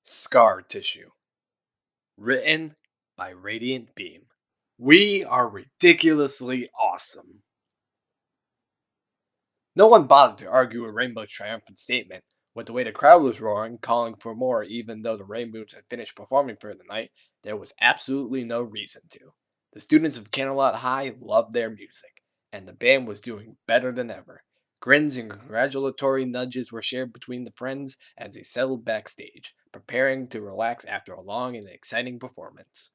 Scar Tissue. Written by Radiant Beam. We are ridiculously awesome. No one bothered to argue with Rainbow's triumphant statement. With the way the crowd was roaring, calling for more even though the Rainbooms had finished performing for the night, there was absolutely no reason to. The students of Canterlot High loved their music, and the band was doing better than ever. Grins and congratulatory nudges were shared between the friends as they settled backstage, preparing to relax after a long and exciting performance.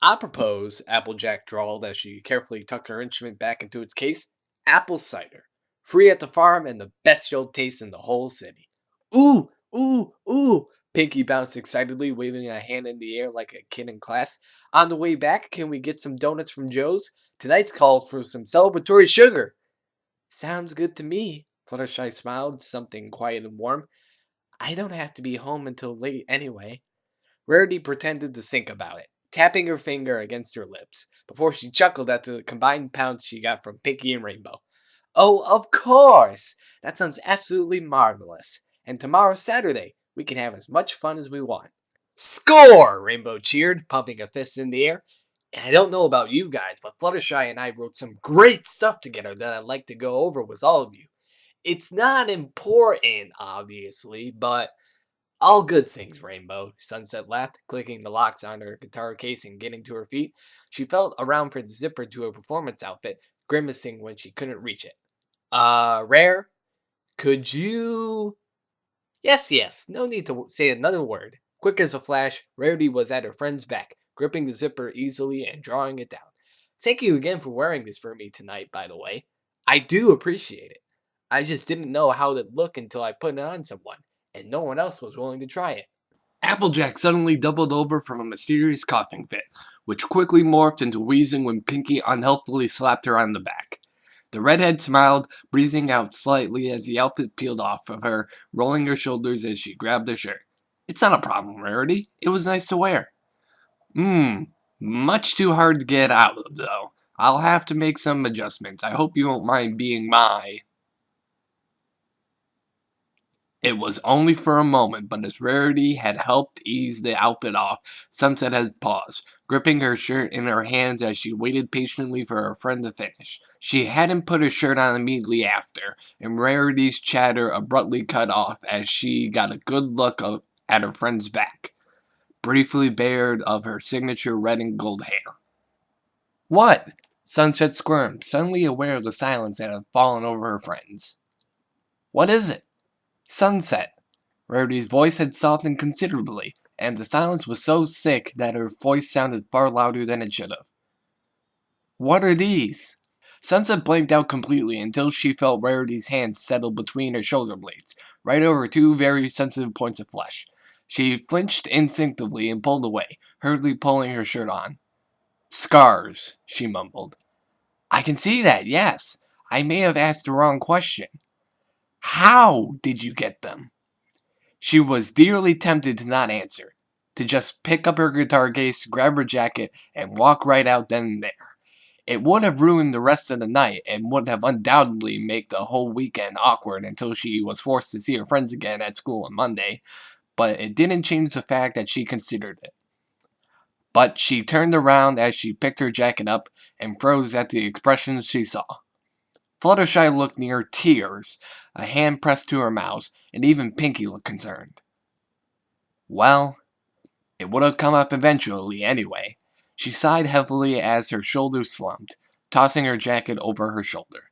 I propose, Applejack drawled as she carefully tucked her instrument back into its case, apple cider. Free at the farm and the best you'll taste in the whole city. Ooh, ooh, ooh! Pinky bounced excitedly, waving a hand in the air like a kid in class. On the way back, can we get some donuts from Joe's? Tonight's calls for some celebratory sugar. Sounds good to me. Fluttershy smiled, something quiet and warm. I don't have to be home until late anyway. Rarity pretended to think about it, tapping her finger against her lips, before she chuckled at the combined pounds she got from Pinky and Rainbow. Oh, of course! That sounds absolutely marvelous. And tomorrow's Saturday. We can have as much fun as we want. Score! Rainbow cheered, pumping a fist in the air. And I don't know about you guys, but Fluttershy and I wrote some great stuff together that I'd like to go over with all of you. It's not important, obviously, but all good things, Rainbow, Sunset laughed, clicking the locks on her guitar case and getting to her feet. She felt around for the zipper to her performance outfit, grimacing when she couldn't reach it. Rare, could you... Yes, yes, no need to say another word. Quick as a flash, Rarity was at her friend's back, gripping the zipper easily and drawing it down. Thank you again for wearing this for me tonight, by the way. I do appreciate it. I just didn't know how it'd look until I put it on someone, and no one else was willing to try it. Applejack suddenly doubled over from a mysterious coughing fit, which quickly morphed into wheezing when Pinky unhealthily slapped her on the back. The redhead smiled, breathing out slightly as the outfit peeled off of her, rolling her shoulders as she grabbed her shirt. It's not a problem, Rarity. It was nice to wear. Much too hard to get out of, though. I'll have to make some adjustments. I hope you won't mind being my... It was only for a moment, but as Rarity had helped ease the outfit off, Sunset had paused, gripping her shirt in her hands as she waited patiently for her friend to finish. She hadn't put her shirt on immediately after, and Rarity's chatter abruptly cut off as she got a good look at her friend's back, briefly bared of her signature red and gold hair. What? Sunset squirmed, suddenly aware of the silence that had fallen over her friends. What is it? Sunset. Rarity's voice had softened considerably, and the silence was so thick that her voice sounded far louder than it should have. What are these? Sunset blanked out completely until she felt Rarity's hands settle between her shoulder blades, right over two very sensitive points of flesh. She flinched instinctively and pulled away, hurriedly pulling her shirt on. Scars, she mumbled. I can see that, yes. I may have asked the wrong question. How did you get them? She was dearly tempted to not answer, to just pick up her guitar case, grab her jacket, and walk right out then and there. It would have ruined the rest of the night, and would have undoubtedly made the whole weekend awkward until she was forced to see her friends again at school on Monday, but it didn't change the fact that she considered it. But she turned around as she picked her jacket up, and froze at the expressions she saw. Fluttershy looked near tears, a hand pressed to her mouth, and even Pinky looked concerned. Well, it would have come up eventually anyway. She sighed heavily as her shoulders slumped, tossing her jacket over her shoulder.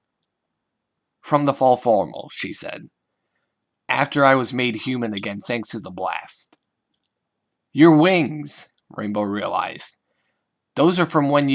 From the fall formal, she said. After I was made human again thanks to the blast. Your wings, Rainbow realized. Those are from when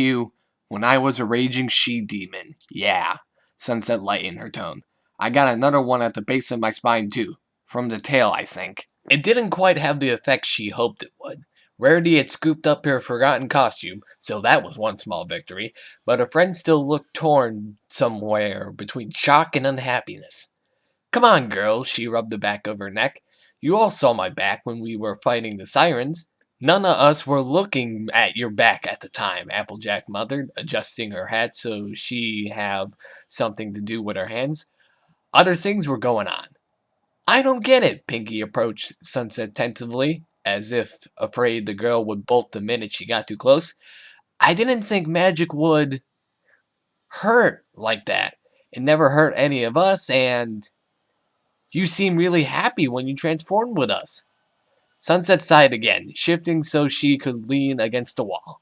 I was a raging she-demon. Yeah, Sunset lightened her tone. I got another one at the base of my spine too. From the tail, I think. It didn't quite have the effect she hoped it would. Rarity had scooped up her forgotten costume, so that was one small victory, but her friend still looked torn somewhere between shock and unhappiness. Come on, girl, she rubbed the back of her neck. You all saw my back when we were fighting the sirens. None of us were looking at your back at the time, Applejack muttered, adjusting her hat so she have something to do with her hands. Other things were going on. I don't get it, Pinky approached Sunset tentatively, as if afraid the girl would bolt the minute she got too close. I didn't think magic would hurt like that. It never hurt any of us, and you seemed really happy when you transformed with us. Sunset sighed again, shifting so she could lean against the wall.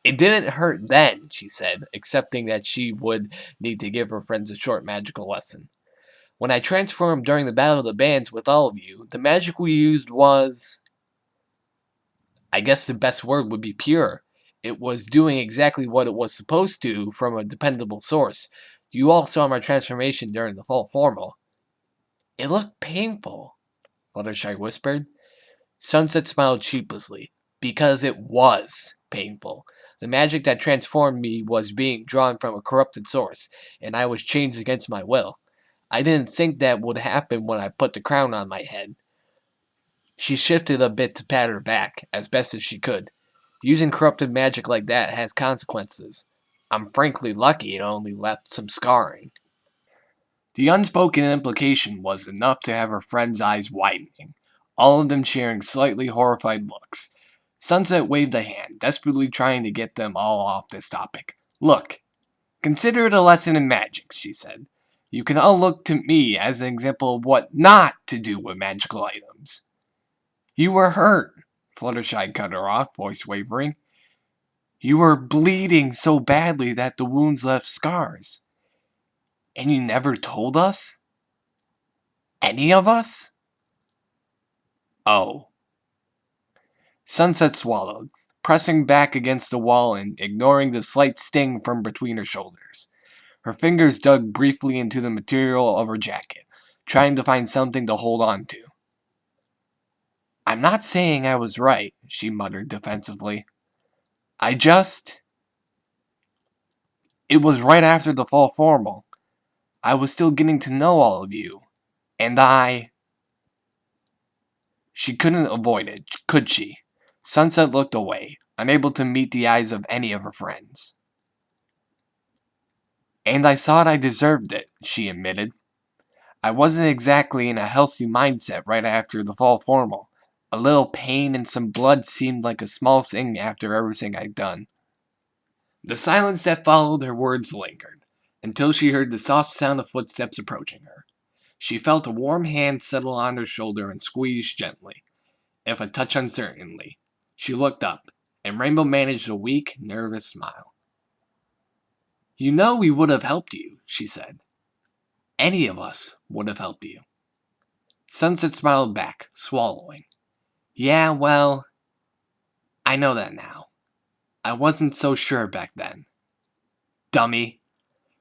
It didn't hurt then, she said, accepting that she would need to give her friends a short magical lesson. When I transformed during the Battle of the Bands with all of you, the magic we used was... I guess the best word would be pure. It was doing exactly what it was supposed to from a dependable source. You all saw my transformation during the fall formal. It looked painful, Fluttershy whispered. Sunset smiled sheepishly. Because it was painful. The magic that transformed me was being drawn from a corrupted source, and I was changed against my will. I didn't think that would happen when I put the crown on my head. She shifted a bit to pat her back, as best as she could. Using corrupted magic like that has consequences. I'm frankly lucky it only left some scarring. The unspoken implication was enough to have her friends' eyes widening, all of them sharing slightly horrified looks. Sunset waved a hand, desperately trying to get them all off this topic. Look, consider it a lesson in magic, she said. You can all look to me as an example of what not to do with magical items. You were hurt, Fluttershy cut her off, voice wavering. You were bleeding so badly that the wounds left scars. And you never told us? Any of us? Oh. Sunset swallowed, pressing back against the wall and ignoring the slight sting from between her shoulders. Her fingers dug briefly into the material of her jacket, trying to find something to hold on to. I'm not saying I was right, she muttered defensively. It was right after the fall formal. I was still getting to know all of you. And She couldn't avoid it, could she? Sunset looked away, unable to meet the eyes of any of her friends. And I thought I deserved it, she admitted. I wasn't exactly in a healthy mindset right after the fall formal. A little pain and some blood seemed like a small thing after everything I'd done. The silence that followed her words lingered, until she heard the soft sound of footsteps approaching her. She felt a warm hand settle on her shoulder and squeeze gently, if a touch uncertainly. She looked up, and Rainbow managed a weak, nervous smile. You know we would have helped you, she said. Any of us would have helped you. Sunset smiled back, swallowing. Yeah, well, I know that now. I wasn't so sure back then. Dummy.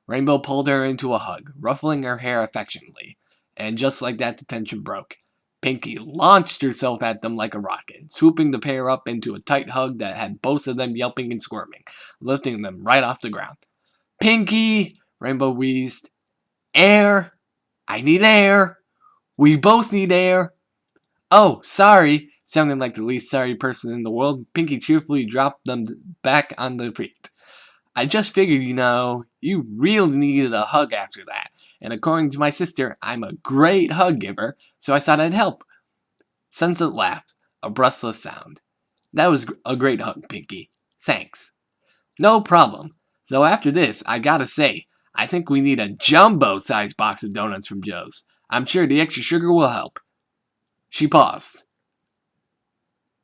Rainbow pulled her into a hug, ruffling her hair affectionately, and just like that the tension broke. Pinky launched herself at them like a rocket, swooping the pair up into a tight hug that had both of them yelping and squirming, lifting them right off the ground. Pinky! Rainbow wheezed. Air! I need air! We both need air! Oh, sorry! Sounding like the least sorry person in the world, Pinky cheerfully dropped them back on the feet. I just figured, you really needed a hug after that. And according to my sister, I'm a great hug giver, so I thought I'd help. Sunset laughed, a breathless sound. That was a great hug, Pinky. Thanks. No problem. Though after this, I gotta say, I think we need a jumbo-sized box of donuts from Joe's. I'm sure the extra sugar will help. She paused.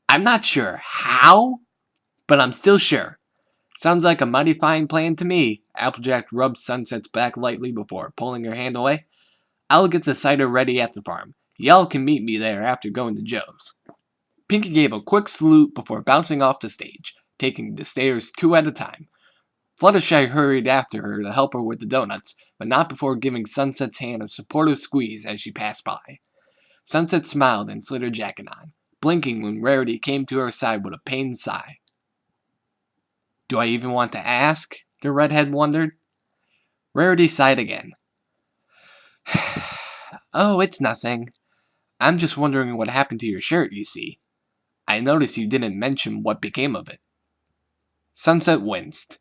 I'm not sure how, but I'm still sure. Sounds like a mighty fine plan to me. Applejack rubbed Sunset's back lightly before pulling her hand away. I'll get the cider ready at the farm. Y'all can meet me there after going to Joe's. Pinky gave a quick salute before bouncing off the stage, taking the stairs 2 at a time. Fluttershy hurried after her to help her with the donuts, but not before giving Sunset's hand a supportive squeeze as she passed by. Sunset smiled and slid her jacket on, blinking when Rarity came to her side with a pained sigh. Do I even want to ask? The redhead wondered. Rarity sighed again. Oh, it's nothing. I'm just wondering what happened to your shirt, you see. I noticed you didn't mention what became of it. Sunset winced.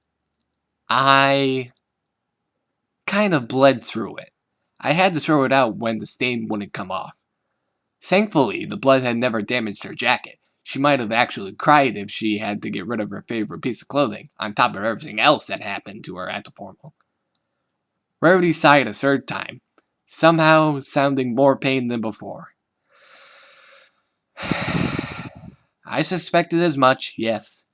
I kind of bled through it. I had to throw it out when the stain wouldn't come off. Thankfully, the blood had never damaged her jacket. She might have actually cried if she had to get rid of her favorite piece of clothing, on top of everything else that happened to her at the formal. Rarity sighed a third time, somehow sounding more pain than before. I suspected as much, yes.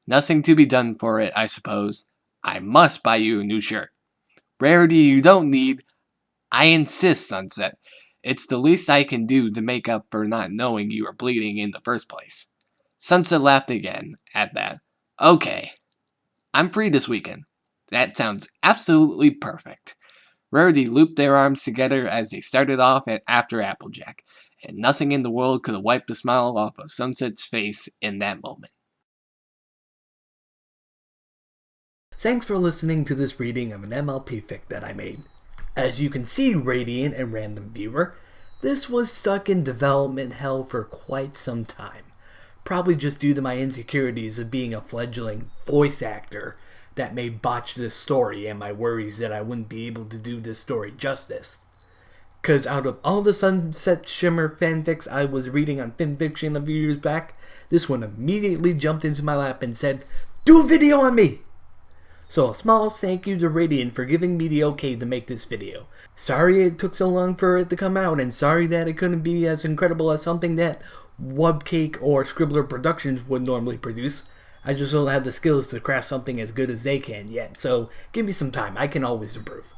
Nothing to be done for it, I suppose. I must buy you a new shirt. Rarity you don't need. I insist, Sunset. It's the least I can do to make up for not knowing you were bleeding in the first place. Sunset laughed again at that. Okay. I'm free this weekend. That sounds absolutely perfect. Rarity looped their arms together as they started off after Applejack, and nothing in the world could have wiped the smile off of Sunset's face in that moment. Thanks for listening to this reading of an MLP fic that I made. As you can see, Radiant and Random Viewer, this was stuck in development hell for quite some time. Probably just due to my insecurities of being a fledgling voice actor that may botch this story and my worries that I wouldn't be able to do this story justice. Cause out of all the Sunset Shimmer fanfics I was reading on Fimfiction a few years back, this one immediately jumped into my lap and said, "Do a video on me!" So a small thank you to Radiant for giving me the okay to make this video. Sorry it took so long for it to come out, and sorry that it couldn't be as incredible as something that Wubcake or Scribbler Productions would normally produce. I just don't have the skills to craft something as good as they can yet, so give me some time, I can always improve.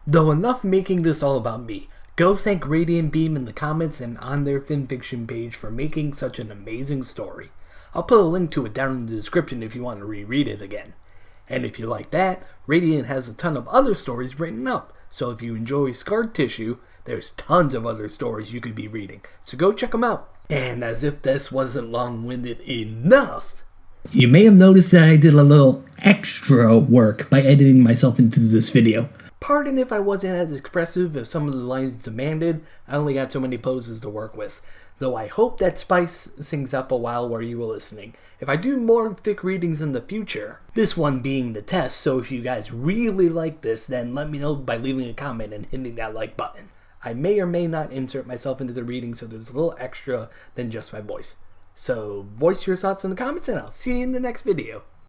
Though enough making this all about me. Go thank Radiant Beam in the comments and on their Fimfiction page for making such an amazing story. I'll put a link to it down in the description if you want to reread it again. And if you like that, Radiant has a ton of other stories written up, so if you enjoy Scarred Tissue, there's tons of other stories you could be reading, so go check them out. And as if this wasn't long-winded enough, you may have noticed that I did a little extra work by editing myself into this video. Pardon if I wasn't as expressive as some of the lines demanded, I only got so many poses to work with. Though I hope that spiced things up a while while you were listening. If I do more fic readings in the future, this one being the test, so if you guys really like this, then let me know by leaving a comment and hitting that like button. I may or may not insert myself into the reading, so there's a little extra than just my voice. So voice your thoughts in the comments and I'll see you in the next video.